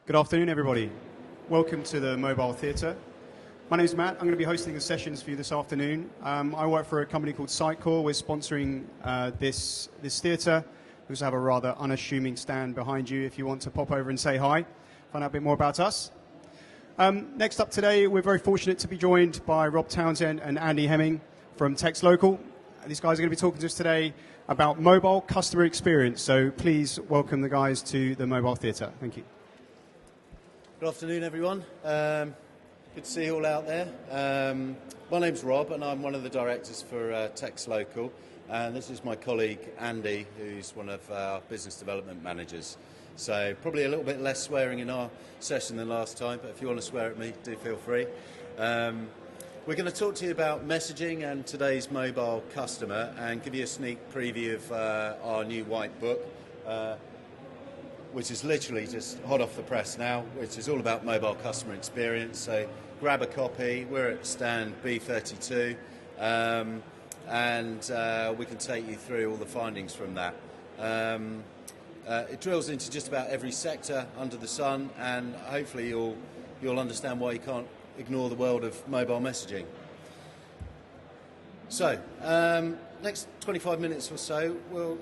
Good afternoon, everybody. Welcome to the Mobile Theatre. My name is Matt. I'm going to be hosting the sessions for you this afternoon. I work for a company called Sitecore. We're sponsoring this theatre. We also have a rather unassuming stand behind you if you want to pop over and say hi, find out a bit more about us. Next up today, we're very fortunate to be joined by Rob Townsend and Andy Hemming from Text Local. These guys are going to be talking to us today about mobile customer experience. So please welcome the guys to the Mobile Theatre. Thank you. Good afternoon, everyone. Good to see you all out there. My name's Rob, and I'm one of the directors for Text Local. And this is my colleague, Andy, who's one of our business development managers. So probably a little bit less swearing in our session than last time, but if you want to swear at me, do feel free. We're going to talk to you about messaging and today's mobile customer and give you a sneak preview of our new white book, which is literally just hot off the press now, which is all about mobile customer experience. So grab a copy. We're at stand B32, and we can take you through all the findings from that. It drills into just about every sector under the sun, and hopefully you'll understand why you can't ignore the world of mobile messaging. So, next 25 minutes or so, we'll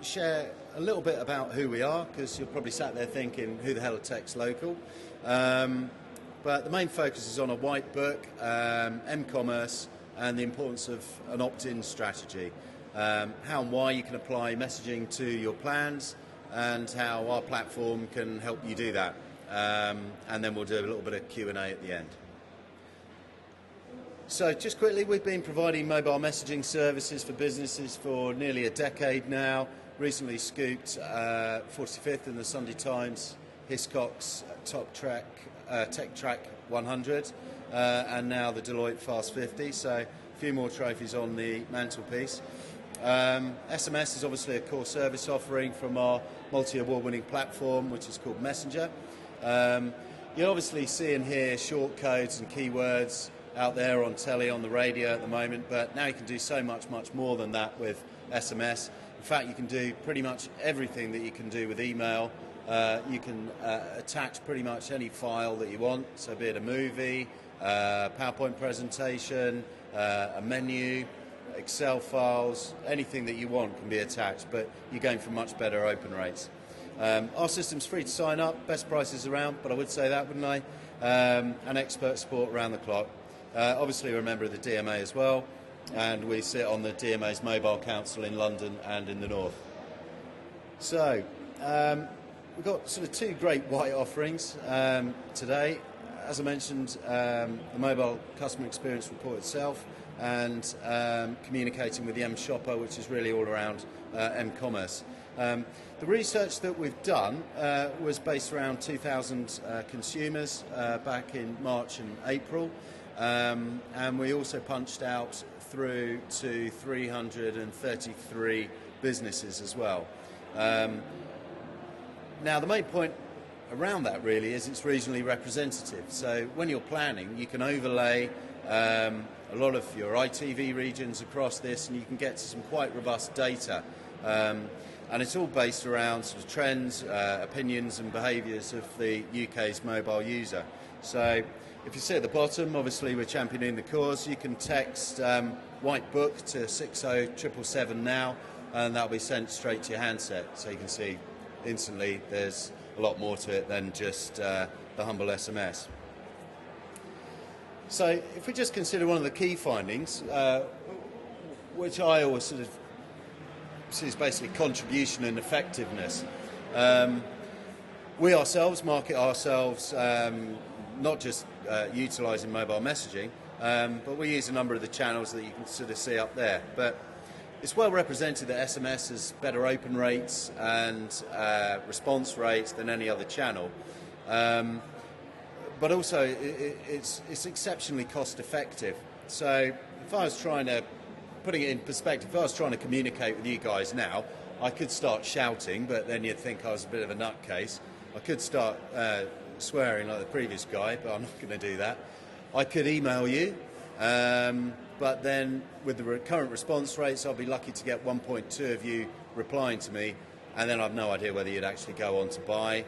share a little bit about who we are, because you're probably sat there thinking, who the hell are Text Local? But the main focus is on a white book, m-commerce, and the importance of an opt-in strategy. How and why you can apply messaging to your plans, and how our platform can help you do that. And then we'll do a little bit of Q&A at the end. So just quickly, we've been providing mobile messaging services for businesses for nearly a decade now. Recently scooped 45th in the Sunday Times, Hiscox Tech Track 100, and now the Deloitte Fast 50, so a few more trophies on the mantelpiece. SMS is obviously a core service offering from our multi-award winning platform, which is called Messenger. You obviously see and hear short codes and keywords out there on telly, on the radio at the moment, but now you can do so much more than that with SMS. In fact, you can do pretty much everything that you can do with email. You can attach pretty much any file that you want, so be it a movie, PowerPoint presentation, a menu, Excel files, anything that you want can be attached, but you're going for much better open rates. Our system's free to sign up, best prices around, but I would say that, wouldn't I? And expert support around the clock. Obviously we're a member of the DMA as well, and we sit on the DMA's Mobile Council in London and in the North. So, we've got sort of two great white offerings today. As I mentioned, the Mobile Customer Experience Report itself, and communicating with the M-Shopper, which is really all around M-commerce. The research that we've done was based around 2,000 consumers back in March and April, and we also punched out through to 333 businesses as well. Now, the main point around that really is it's regionally representative. So when you're planning, you can overlay a lot of your ITV regions across this, and you can get to some quite robust data. And it's all based around sort of trends, opinions and behaviours of the UK's mobile user. So if you see at the bottom, obviously we're championing the cause. You can text White Book to 60777 now, and that'll be sent straight to your handset. So you can see instantly there's a lot more to it than just the humble SMS. So if we just consider one of the key findings, which I always sort of see as basically contribution and effectiveness. We ourselves market ourselves not just utilising mobile messaging, but we use a number of the channels that you can sort of see up there. But it's well represented that SMS has better open rates and response rates than any other channel. But also it's exceptionally cost effective. So if I was trying to, putting it in perspective, if I was trying to communicate with you guys now, I could start shouting, but then you'd think I was a bit of a nutcase. I could start swearing like the previous guy, but I'm not going to do that. I could email you, but then with the current response rates, I'll be lucky to get 1.2 of you replying to me, and then I've no idea whether you'd actually go on to buy.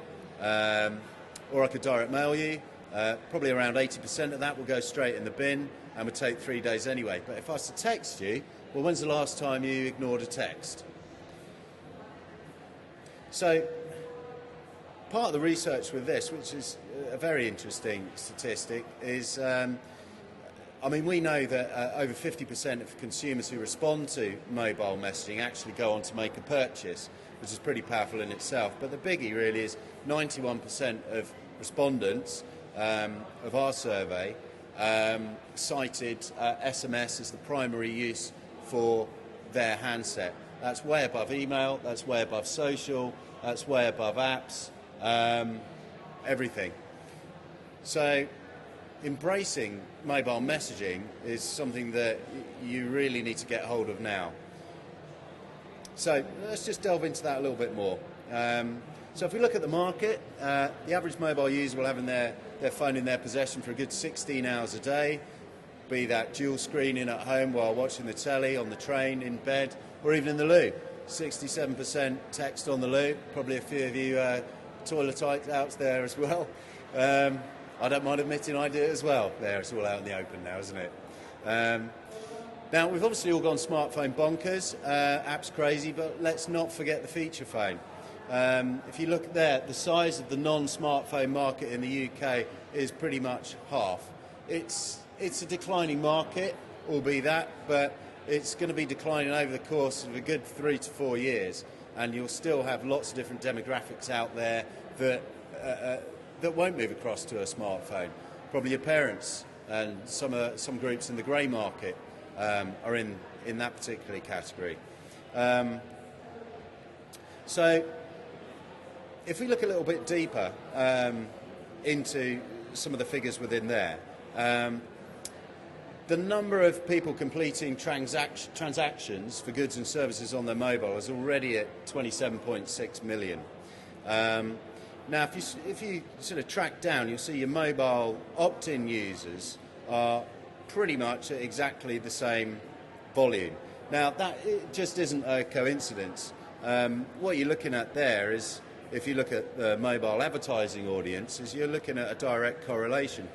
or I could direct mail you. Probably around 80% of that will go straight in the bin and would take 3 days anyway. But if I was to text you, well, when's the last time you ignored a text? So part of the research with this, which is a very interesting statistic, is we know that over 50% of consumers who respond to mobile messaging actually go on to make a purchase, which is pretty powerful in itself. But the biggie really is 91% of respondents of our survey cited SMS as the primary use for their handset. That's way above email, that's way above social, that's way above apps, everything. So embracing mobile messaging is something that you really need to get hold of now. So let's just delve into that a little bit more. So if we look at the market, the average mobile user will have their phone in their possession for a good 16 hours a day, be that dual screening at home while watching the telly, on the train, in bed, or even in the loo. 67% text on the loo, probably a few of you toiletites out there as well. I don't mind admitting I do it as well. There, it's all out in the open now, isn't it? Now, we've obviously all gone smartphone bonkers, apps crazy, but let's not forget the feature phone. If you look there, the size of the non-smartphone market in the UK is pretty much half. It's a declining market, albeit that, but it's going to be declining over the course of a good 3 to 4 years, and you'll still have lots of different demographics out there that won't move across to a smartphone. Probably your parents and some groups in the grey market are in that particular category. So if we look a little bit deeper into some of the figures within there, the number of people completing transactions for goods and services on their mobile is already at 27.6 million. Now, if you sort of track down, you'll see your mobile opt-in users are pretty much at exactly the same volume. Now, it just isn't a coincidence. What you're looking at there is, if you look at the mobile advertising audience, is you're looking at a direct correlation.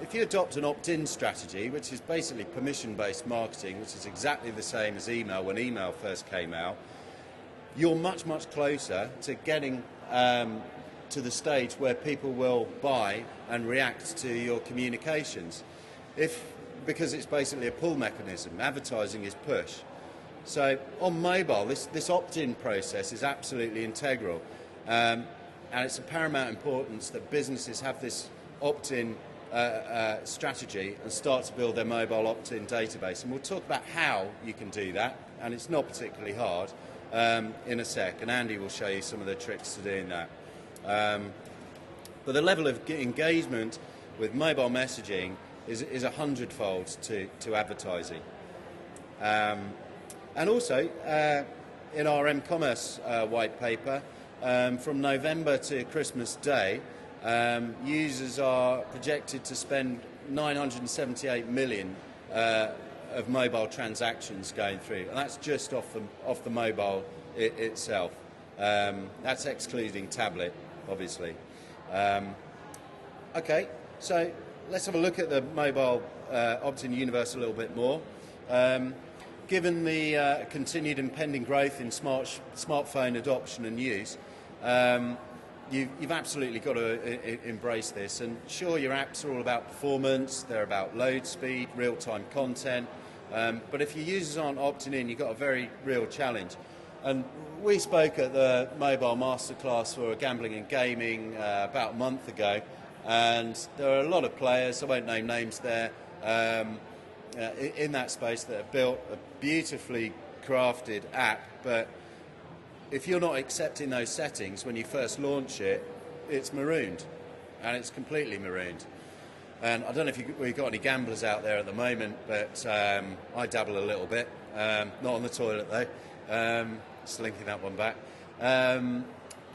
If you adopt an opt-in strategy, which is basically permission-based marketing, which is exactly the same as email when email first came out, you're much, much closer to getting to the stage where people will buy and react to your communications. Because it's basically a pull mechanism, advertising is push. So on mobile, this opt-in process is absolutely integral. And it's of paramount importance that businesses have this opt-in strategy and start to build their mobile opt-in database. And we'll talk about how you can do that, and it's not particularly hard, in a sec. And Andy will show you some of the tricks to doing that. But the level of engagement with mobile messaging is 100-fold to advertising. And also, in our M-Commerce white paper, from November to Christmas Day, users are projected to spend 978 million of mobile transactions going through, and that's just off the mobile itself. That's excluding tablet, obviously. Okay, so let's have a look at the mobile opt-in universe a little bit more. Given the continued impending growth in smartphone adoption and use, you've absolutely got to embrace this. And sure, your apps are all about performance, they're about load speed, real-time content, but if your users aren't opting in, you've got a very real challenge. And we spoke at the mobile masterclass for gambling and gaming about a month ago, and there are a lot of players, I won't name names there, in that space that have built a beautifully crafted app, but if you're not accepting those settings when you first launch it, it's marooned, and it's completely marooned. And I don't know if we've got any gamblers out there at the moment, but I dabble a little bit, not on the toilet though, slinking that one back.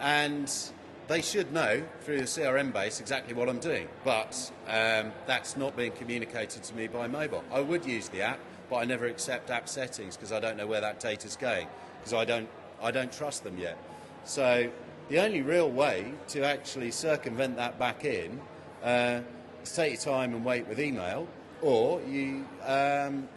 And they should know through the CRM base exactly what I'm doing, but that's not being communicated to me by mobile. I would use the app, but I never accept app settings because I don't know where that data's going, because I don't trust them yet. So the only real way to actually circumvent that back in is take your time and wait with email, or you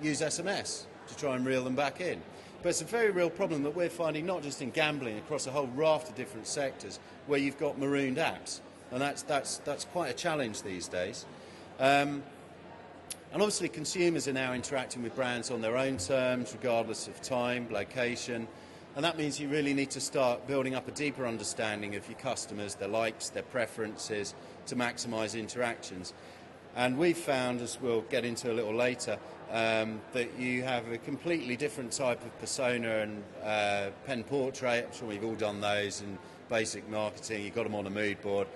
use SMS to try and reel them back in. But it's a very real problem that we're finding, not just in gambling, across a whole raft of different sectors where you've got marooned apps, and that's quite a challenge these days. And obviously consumers are now interacting with brands on their own terms, regardless of time, location, and that means you really need to start building up a deeper understanding of your customers, their likes, their preferences, to maximise interactions. And we've found, as we'll get into a little later, that you have a completely different type of persona and pen portrait. I'm sure we've all done those in basic marketing. You've got them on a mood board.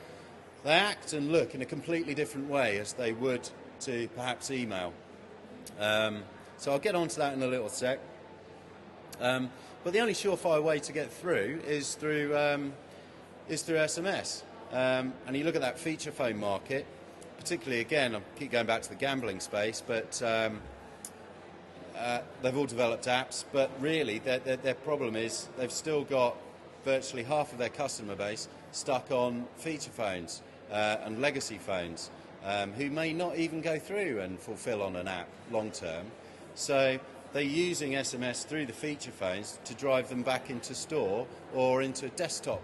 They act and look in a completely different way as they would to perhaps email. So I'll get onto that in a little sec. But the only surefire way to get through is through SMS. And you look at that feature phone market, particularly, again, I keep going back to the gambling space, but they've all developed apps, but really their problem is they've still got virtually half of their customer base stuck on feature phones and legacy phones, who may not even go through and fulfill on an app long term. So they're using SMS through the feature phones to drive them back into store or into a desktop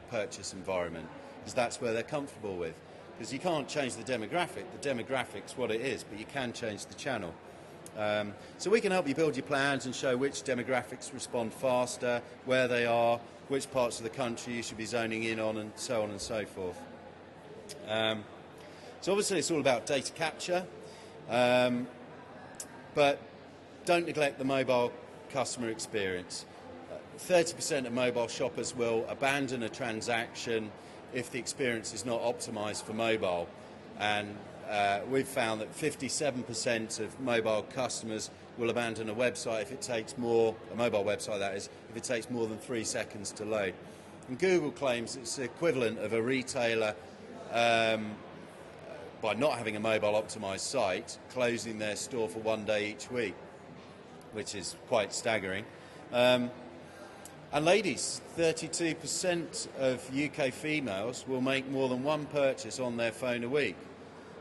purchase environment, because that's where they're comfortable with. Because you can't change the demographic. The demographic's what it is, but you can change the channel. So we can help you build your plans and show which demographics respond faster, where they are, which parts of the country you should be zoning in on, and so on and so forth. So obviously it's all about data capture, but don't neglect the mobile customer experience. 30% of mobile shoppers will abandon a transaction if the experience is not optimized for mobile, and we've found that 57% of mobile customers will abandon a website if it takes more, a mobile website that is, if it takes more than 3 seconds to load. And Google claims it's the equivalent of a retailer, by not having a mobile optimized site, closing their store for 1 day each week, which is quite staggering. And ladies, 32% of UK females will make more than one purchase on their phone a week.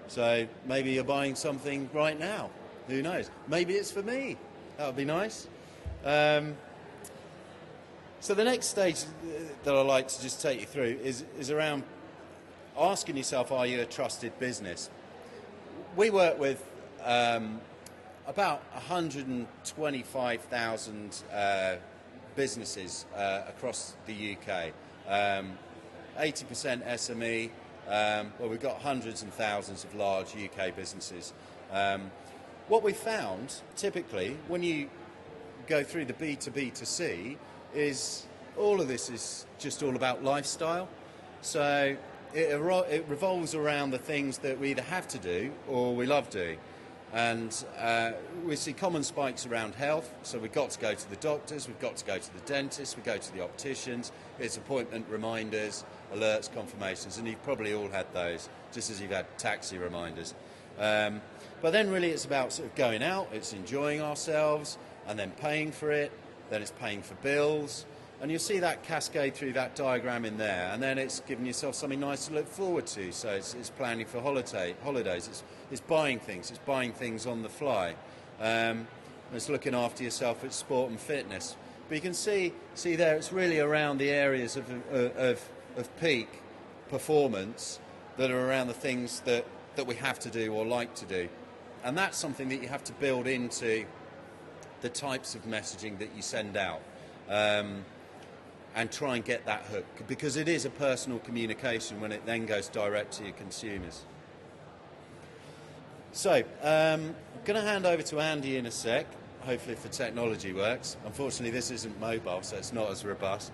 So maybe you're buying something right now. Who knows? Maybe it's for me. That would be nice. So the next stage that I'd like to just take you through is around asking yourself, are you a trusted business? We work with about 125,000 businesses across the UK, 80% SME. Well, we've got hundreds and thousands of large UK businesses. What we found, typically, when you go through the B2B2C, is all of this is just all about lifestyle. So it revolves around the things that we either have to do or we love doing. And we see common spikes around health, so we've got to go to the doctors, we've got to go to the dentist, we go to the opticians, it's appointment reminders, alerts, confirmations, and you've probably all had those, just as you've had taxi reminders. But then really it's about sort of going out, it's enjoying ourselves, and then paying for it, then it's paying for bills, and you'll see that cascade through that diagram in there, and then it's giving yourself something nice to look forward to, so it's planning for holidays, it's buying things on the fly, it's looking after yourself, it's sport and fitness. But you can see there, it's really around the areas of peak performance that are around the things that we have to do or like to do. And that's something that you have to build into the types of messaging that you send out. And try and get that hook, because it is a personal communication when it then goes direct to your consumers. So, I'm going to hand over to Andy in a sec, hopefully if the technology works. Unfortunately, this isn't mobile, so it's not as robust.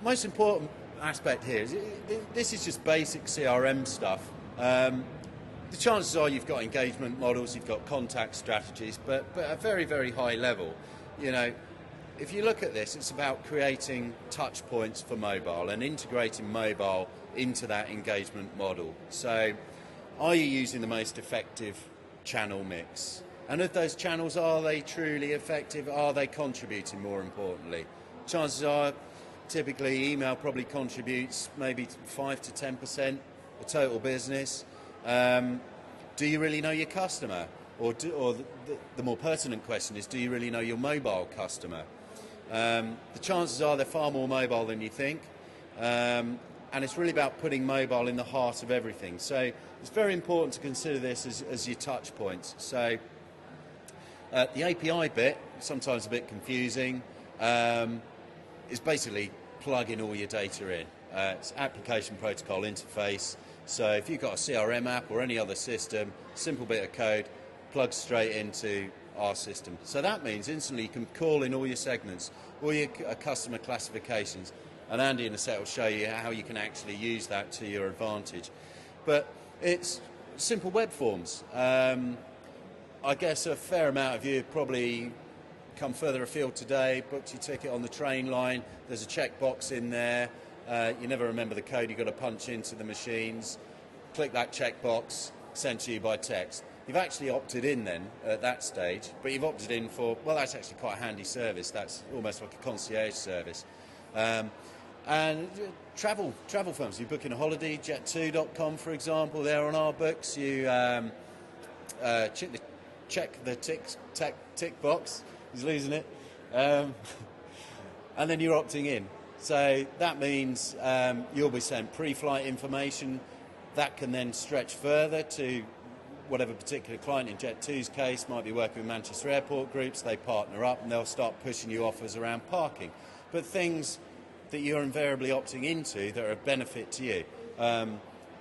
Most important aspect here is this is just basic CRM stuff. The chances are you've got engagement models, you've got contact strategies, but at a very, very high level, you know, if you look at this, it's about creating touch points for mobile and integrating mobile into that engagement model. So, are you using the most effective channel mix? And of those channels, are they truly effective? Are they contributing, more importantly? Chances are Typically, email probably contributes maybe 5 to 10% of total business. Do you really know your customer? Or the more pertinent question is, do you really know your mobile customer? The chances are they're far more mobile than you think. And it's really about putting mobile in the heart of everything. So it's very important to consider this as your touch points. So the API bit, sometimes a bit confusing, is basically plugging all your data in. It's application protocol interface. So if you've got a CRM app or any other system, simple bit of code, plugs straight into our system. So that means instantly you can call in all your segments, all your customer classifications, and Andy in a set will show you how you can actually use that to your advantage. But it's simple web forms. I guess a fair amount of you have probably come further afield today, booked your ticket on the train line, there's a checkbox in there, you never remember the code you've got to punch into the machines, click that checkbox, sent to you by text. You've actually opted in then at that stage, but you've opted in for, well, that's actually quite a handy service. That's almost like a concierge service. And travel firms, you book in a holiday, jet2.com for example, they're on our books. You check the tick box, he's losing it, and then you're opting in. So that means you'll be sent pre-flight information that can then stretch further to whatever particular client. In Jet2's case, might be working with Manchester Airport groups. They partner up and they'll start pushing you offers around parking. But things that you're invariably opting into that are a benefit to you. And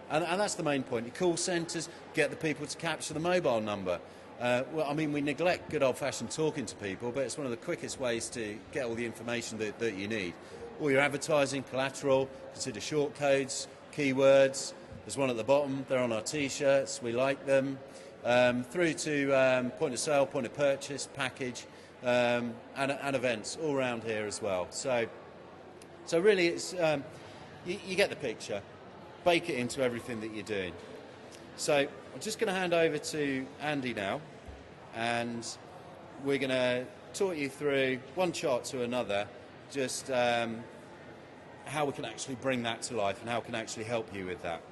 that's the main point. Your call centres, get the people to capture the mobile number. Well, I mean, we neglect good old-fashioned talking to people, but it's one of the quickest ways to get all the information that you need. All your advertising, collateral, consider short codes, keywords. There's one at the bottom, they're on our T-shirts, we like them. Through to point of sale, point of purchase, package, and events all around here as well. So really it's, you get the picture. Bake it into everything that you're doing. So I'm just going to hand over to Andy now, and we're going to talk you through one chart to another, just how we can actually bring that to life and how we can actually help you with that.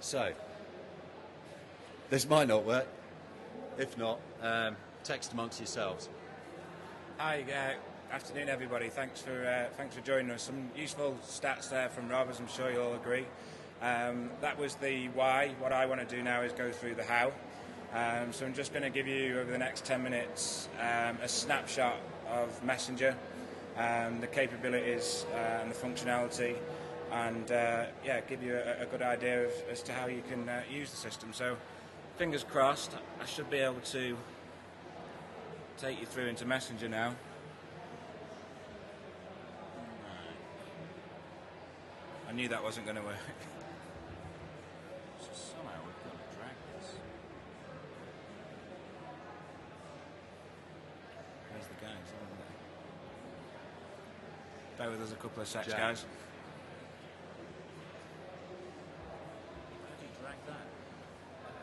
So, this might not work. If not, text amongst yourselves. Hi, afternoon everybody. Thanks for joining us. Some useful stats there from Rob, as I'm sure you'll all agree. That was the why. What I want to do now is go through the how. So I'm just going to give you over the next 10 minutes a snapshot of Messenger, the capabilities and the functionality, and give you a good idea as to how you can use the system. So fingers crossed, I should be able to take you through into Messenger now. I knew that wasn't going to work. So somehow we've got to drag this. Where's the guys? Bear with us a couple of secs, guys. How do you drag that?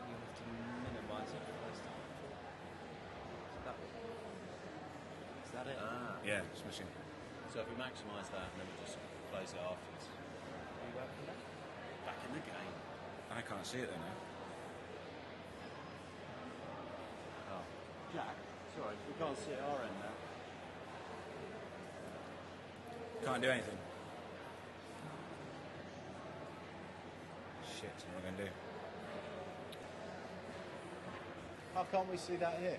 You have to minimise it first time. Is that it? Ah. Yeah, it's missing. So if we maximise that and then we just close it afterwards. Back in the game. I can't see it though now. Oh. Jack, sorry, we can't see at our end now. Can't do anything. Shit, what am I going to do? How can't we see that here?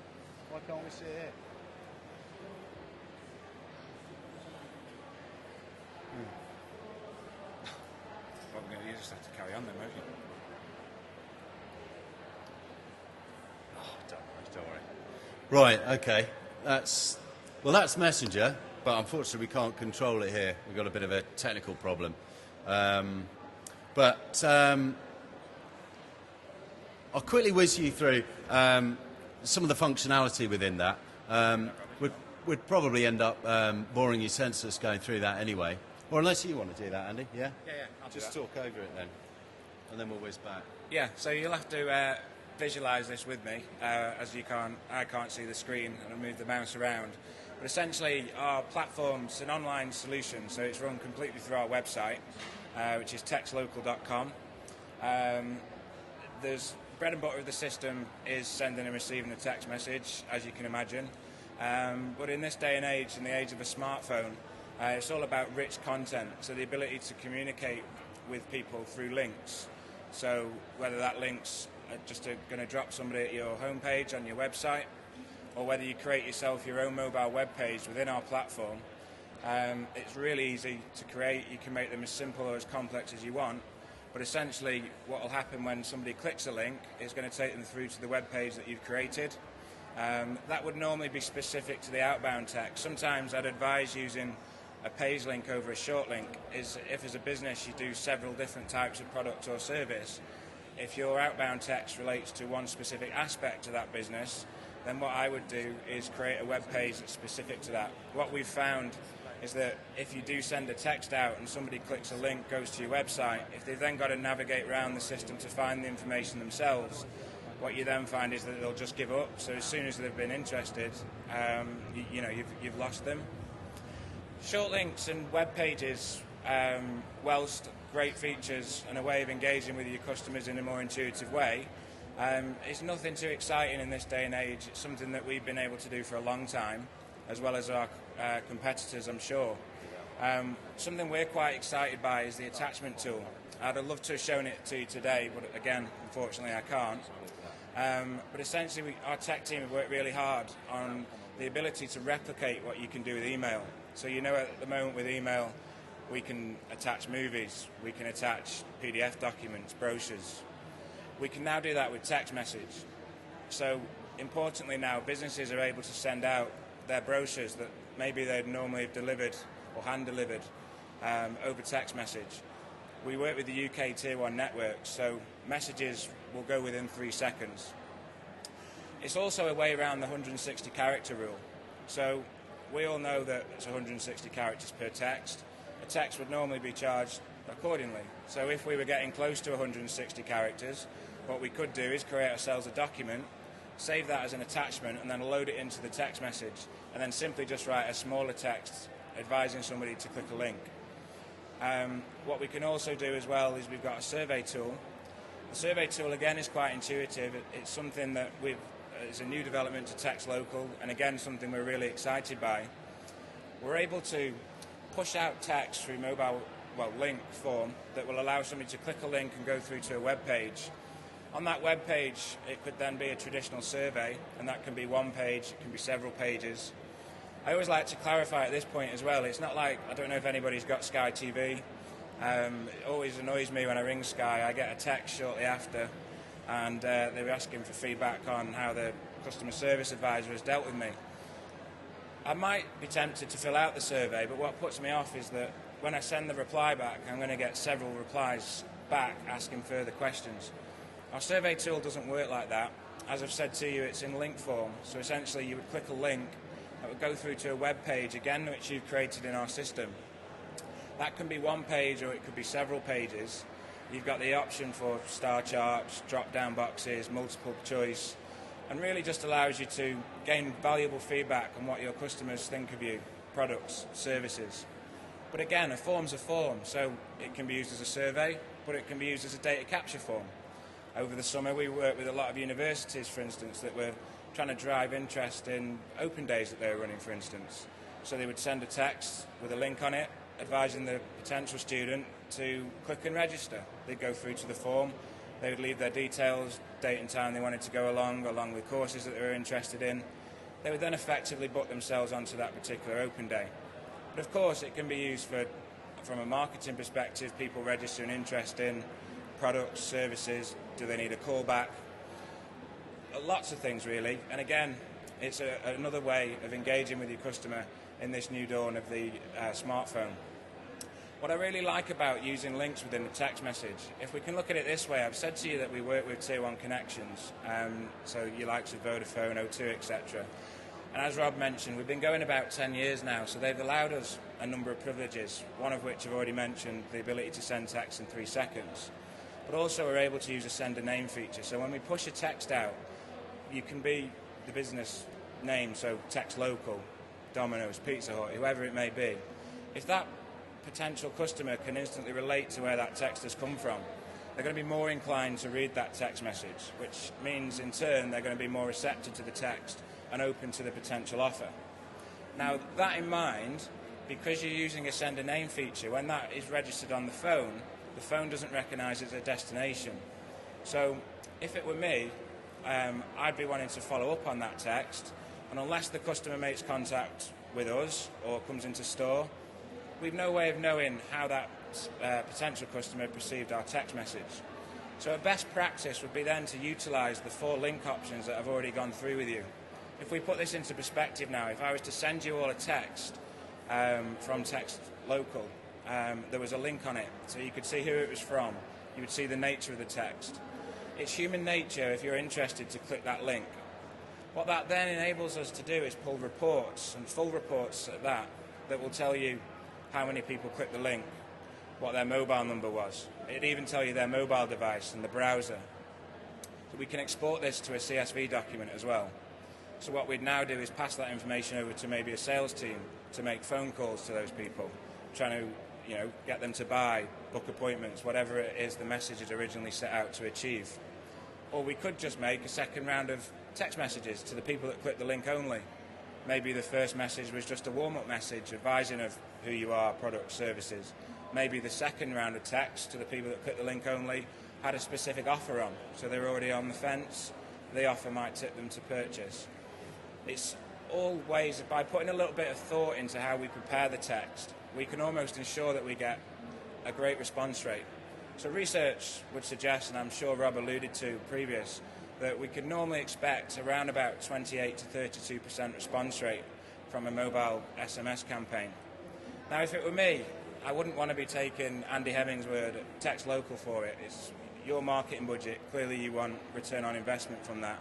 Why can't we see it here? Well, you just have to carry on then, won't you? Oh, don't worry. Right, okay. That's Messenger, but unfortunately we can't control it here. We've got a bit of a technical problem. But I'll quickly whiz you through some of the functionality within that. We'd probably end up boring your senses going through that anyway. Or unless you want to do that, Andy, yeah? Yeah, I'll just talk over it then, and then we'll whiz back. Yeah, so you'll have to visualise this with me, as I can't see the screen and I move the mouse around. But essentially, our platform's an online solution, so it's run completely through our website, which is textlocal.com. There's bread and butter of the system is sending and receiving a text message, as you can imagine. But in this day and age, in the age of a smartphone, it's all about rich content, so the ability to communicate with people through links. So whether that link's just going to drop somebody at your homepage on your website, or whether you create yourself your own mobile web page within our platform, it's really easy to create. You can make them as simple or as complex as you want, but essentially what will happen when somebody clicks a link is going to take them through to the web page that you've created. That would normally be specific to the outbound text. Sometimes I'd advise using a page link over a short link. Is if as a business you do several different types of product or service, if your outbound text relates to one specific aspect of that business, then what I would do is create a web page that's specific to that. What we've found is that if you do send a text out and somebody clicks a link, goes to your website, if they've then got to navigate around the system to find the information themselves, what you then find is that they'll just give up. So as soon as they've been interested, you've lost them. Short links and web pages, whilst great features and a way of engaging with your customers in a more intuitive way, it's nothing too exciting in this day and age. It's something that we've been able to do for a long time, as well as our competitors, I'm sure. Something we're quite excited by is the attachment tool. I'd have loved to have shown it to you today, but again, unfortunately I can't. But essentially, our tech team have worked really hard on the ability to replicate what you can do with email. So at the moment with email, we can attach movies, we can attach PDF documents, brochures. We can now do that with text message. So importantly now, businesses are able to send out their brochures that maybe they'd normally have delivered or hand-delivered over text message. We work with the UK Tier 1 networks, so messages will go within 3 seconds. It's also a way around the 160 character rule. So we all know that it's 160 characters per text. A text would normally be charged accordingly. So if we were getting close to 160 characters, what we could do is create ourselves a document, save that as an attachment, and then load it into the text message, and then simply just write a smaller text advising somebody to click a link. What we can also do as well is we've got a survey tool. The survey tool again is quite intuitive. It's something that it's a new development to Text Local, and again something we're really excited by. We're able to push out text through link form that will allow somebody to click a link and go through to a web page. On that web page, it could then be a traditional survey, and that can be one page, it can be several pages. I always like to clarify at this point as well, it's not like, I don't know if anybody's got Sky TV. It always annoys me when I ring Sky. I get a text shortly after, and they were asking for feedback on how the customer service advisor has dealt with me. I might be tempted to fill out the survey, but what puts me off is that when I send the reply back, I'm going to get several replies back asking further questions. Our survey tool doesn't work like that. As I've said to you, it's in link form. So essentially you would click a link that would go through to a web page, again, which you've created in our system. That can be one page or it could be several pages. You've got the option for star charts, drop-down boxes, multiple choice, and really just allows you to gain valuable feedback on what your customers think of you, products, services. But again, a form's a form, so it can be used as a survey, but it can be used as a data capture form. Over the summer, we worked with a lot of universities, for instance, that were trying to drive interest in open days that they were running, for instance. So they would send a text with a link on it, advising the potential student to click and register. They'd go through to the form, they would leave their details, date and time they wanted to go along with courses that they were interested in. They would then effectively book themselves onto that particular open day. But of course, it can be used from a marketing perspective, people registering interest in products, services, do they need a callback? Lots of things really, and again, it's another way of engaging with your customer in this new dawn of the smartphone. What I really like about using links within the text message, if we can look at it this way, I've said to you that we work with Tier 1 connections, so your likes of Vodafone, O2, etc. And as Rob mentioned, we've been going about 10 years now, so they've allowed us a number of privileges, one of which I've already mentioned, the ability to send text in 3 seconds. But also we're able to use a send a name feature. So when we push a text out, you can be the business name, so Text Local, Domino's, Pizza Hut, whoever it may be, if that potential customer can instantly relate to where that text has come from, they're going to be more inclined to read that text message, which means in turn they're going to be more receptive to the text and open to the potential offer. Now, that in mind, because you're using a send a name feature, when that is registered on the phone doesn't recognise it's a destination. So if it were me, I'd be wanting to follow up on that text, and unless the customer makes contact with us or comes into store, we've no way of knowing how that potential customer perceived our text message. So a best practice would be then to utilise the 4 link options that I've already gone through with you. If we put this into perspective now, if I was to send you all a text from Text Local, there was a link on it, so you could see who it was from, you would see the nature of the text. It's human nature, if you're interested, to click that link. What that then enables us to do is pull reports, and full reports at that will tell you how many people clicked the link, what their mobile number was. It'd even tell you their mobile device and the browser. So we can export this to a CSV document as well. So what we'd now do is pass that information over to maybe a sales team to make phone calls to those people, trying to get them to buy, book appointments, whatever it is the message is originally set out to achieve. Or we could just make a second round of text messages to the people that click the link only. Maybe the first message was just a warm-up message advising of who you are, products, services. Maybe the second round of text to the people that click the link only had a specific offer on, so they're already on the fence. The offer might tip them to purchase. It's all ways of, by putting a little bit of thought into how we prepare the text, we can almost ensure that we get a great response rate. So research would suggest, and I'm sure Rob alluded to previous, that we could normally expect around about 28 to 32% response rate from a mobile SMS campaign. Now, if it were me, I wouldn't want to be taking Andy Hemming's word at Text Local for it. It's your marketing budget. Clearly you want return on investment from that.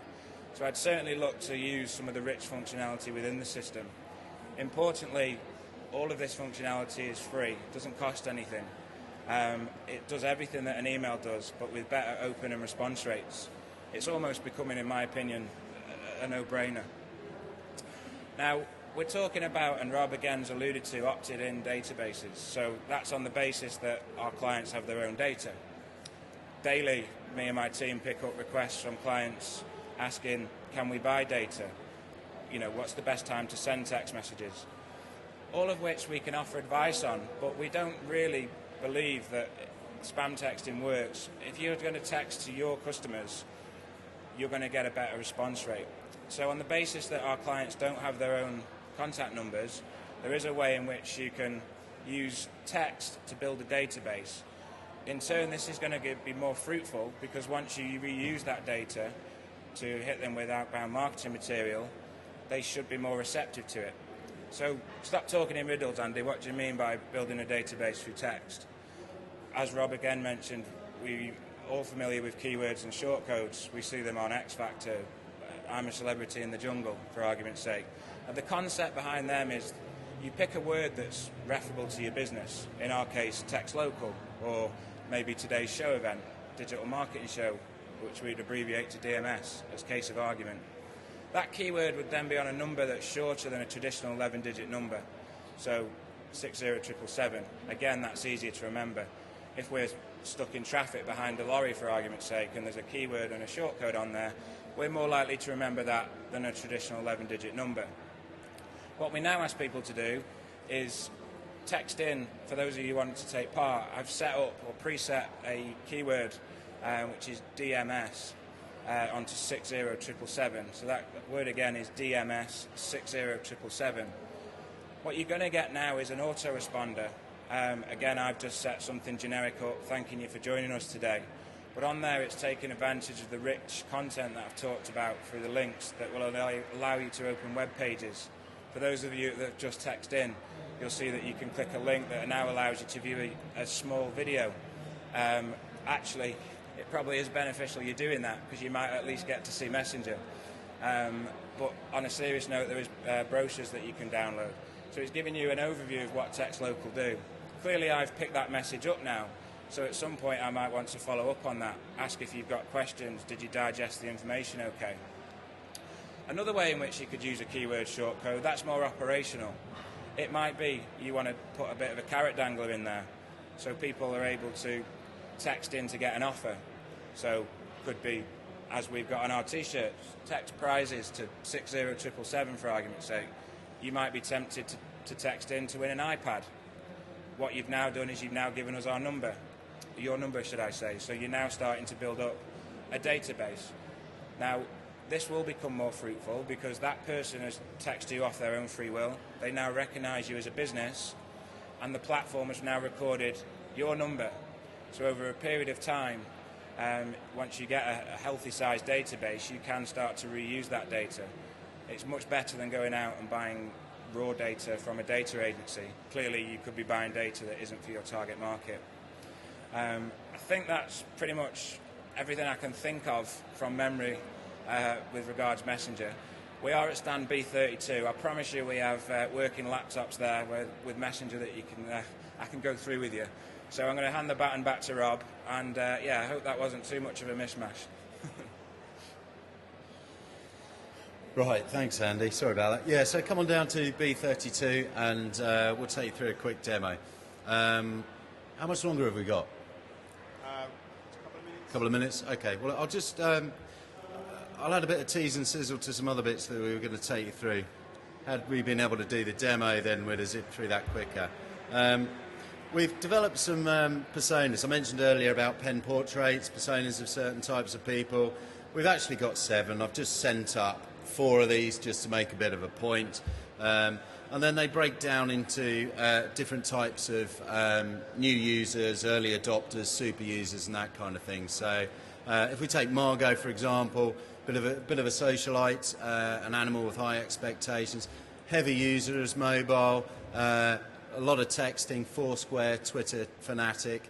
So I'd certainly look to use some of the rich functionality within the system. Importantly, all of this functionality is free. It doesn't cost anything. It does everything that an email does, but with better open and response rates. It's almost becoming, in my opinion, a no-brainer. Now, we're talking about, and Rob again's alluded to, opted-in databases. So that's on the basis that our clients have their own data. Daily, me and my team pick up requests from clients asking, can we buy data? What's the best time to send text messages? All of which we can offer advice on, but we don't really believe that spam texting works. If you're going to text to your customers, you're going to get a better response rate. So on the basis that our clients don't have their own contact numbers, there is a way in which you can use text to build a database. In turn, this is going to be more fruitful, because once you reuse that data to hit them with outbound marketing material, they should be more receptive to it. So stop talking in riddles, Andy. What do you mean by building a database through text? As Rob again mentioned, we all familiar with keywords and shortcodes. We see them on X Factor, I'm a Celebrity in the Jungle, for argument's sake. And the concept behind them is you pick a word that's referable to your business. In our case, Text Local, or maybe today's show event, Digital Marketing Show, which we'd abbreviate to DMS as case of argument. That keyword would then be on a number that's shorter than a traditional 11-digit number, so 60777. Again, that's easier to remember. If we're stuck in traffic behind a lorry, for argument's sake, and there's a keyword and a shortcode on there, we're more likely to remember that than a traditional 11-digit number. What we now ask people to do is text in, for those of you wanting to take part, I've set up or preset a keyword which is DMS onto 60777. So that word again is DMS 60777. What you're going to get now is an autoresponder. Again, I've just set something generic up, thanking you for joining us today. But on there, it's taking advantage of the rich content that I've talked about through the links that will allow you to open web pages. For those of you that have just texted in, you'll see that you can click a link that now allows you to view a small video. Actually, it probably is beneficial you're doing that, because you might at least get to see Messenger. But on a serious note, there is brochures that you can download. So it's giving you an overview of what Text Local do. Clearly, I've picked that message up now. So at some point, I might want to follow up on that. Ask if you've got questions. Did you digest the information okay? Another way in which you could use a keyword shortcode, that's more operational. It might be you want to put a bit of a carrot dangler in there, so people are able to text in to get an offer. So could be, as we've got on our t-shirts, text prizes to 60777 for argument's sake. You might be tempted to text in to win an iPad. What you've now done is you've now given us our number, your number should I say, so you're now starting to build up a database. Now, this will become more fruitful because that person has texted you off their own free will. They now recognise you as a business, and the platform has now recorded your number. So over a period of time, once you get a healthy sized database, you can start to reuse that data. It's much better than going out and buying raw data from a data agency. Clearly you could be buying data that isn't for your target market. I think that's pretty much everything I can think of from memory with regards Messenger. We are at stand B32. I promise you we have working laptops there with Messenger that you can I can go through with you. So I'm going to hand the baton back to Rob, and I hope that wasn't too much of a mishmash. Right, thanks Andy, sorry about that. Yeah, so come on down to B32 and we'll take you through a quick demo. How much longer have we got? A couple of minutes. Okay, well I'll just, I'll add a bit of tease and sizzle to some other bits that we were going to take you through. Had we been able to do the demo, then we'd have zipped through that quicker. We've developed some personas. I mentioned earlier about pen portraits, personas of certain types of people. We've actually got 7. I've just sent up 4 of these just to make a bit of a point. And then they break down into different types of new users, early adopters, super users and that kind of thing. So if we take Margot, for example, bit of a socialite, an animal with high expectations, heavy user as mobile, a lot of texting, Foursquare, Twitter fanatic.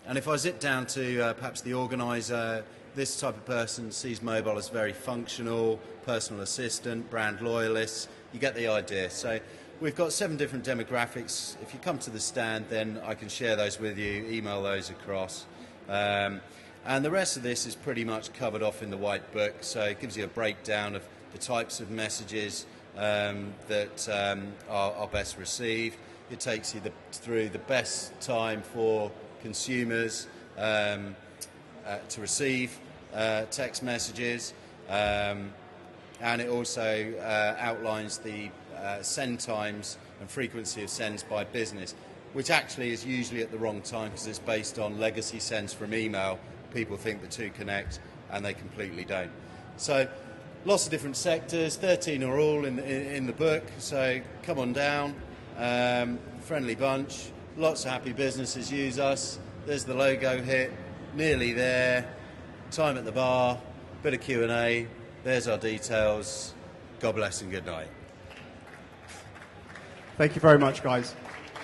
And if I zip down to perhaps the organiser, this type of person sees mobile as very functional, personal assistant, brand loyalists. You get the idea. So we've got 7 different demographics. If you come to the stand, then I can share those with you, email those across. And the rest of this is pretty much covered off in the white book. So it gives you a breakdown of the types of messages that are best received. It takes you through the best time for consumers to receive text messages, and it also outlines the send times and frequency of sends by business, which actually is usually at the wrong time because it's based on legacy sends from email. People think the two connect and they completely don't. So lots of different sectors, 13 are all in the book, so come on down. Friendly bunch, lots of happy businesses use us. There's the logo hit, nearly there. Time at the bar, bit of Q&A. There's our details. God bless and good night. Thank you very much, guys.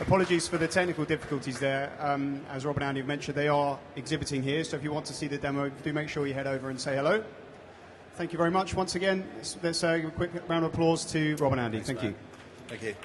Apologies for the technical difficulties there. As Rob and Andy have mentioned, they are exhibiting here, so if you want to see the demo, do make sure you head over and say hello. Thank you very much. Once again, let's give a quick round of applause to Rob and Andy. Thanks, Thank you. Thank you.